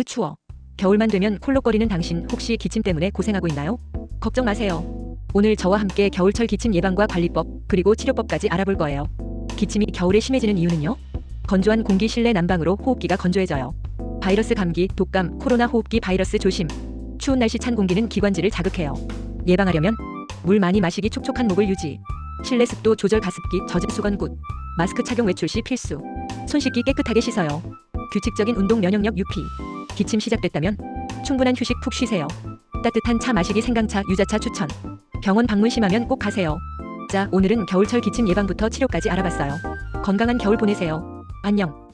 추워. 겨울만 되면 콜록거리는 당신 혹시 기침 때문에 고생하고 있나요? 걱정 마세요. 오늘 저와 함께 겨울철 기침 예방과 관리법 그리고 치료법까지 알아볼 거예요. 기침이 겨울에 심해지는 이유는요? 건조한 공기 실내 난방으로 호흡기가 건조해져요. 바이러스 감기, 독감, 코로나 호흡기 바이러스 조심. 추운 날씨 찬 공기는 기관지를 자극해요. 예방하려면 물 많이 마시기, 촉촉한 목을 유지, 실내 습도 조절, 가습기, 젖은 수건 굿, 마스크 착용, 외출 시 필수, 손 씻기 깨끗하게 씻어요. 규칙적인 운동, 면역력 유피. 기침 시작됐다면 충분한 휴식, 푹 쉬세요. 따뜻한 차 마시기, 생강차, 유자차 추천. 병원 방문 심하면 꼭 가세요. 자, 오늘은 겨울철 기침 예방부터 치료까지 알아봤어요. 건강한 겨울 보내세요. 안녕.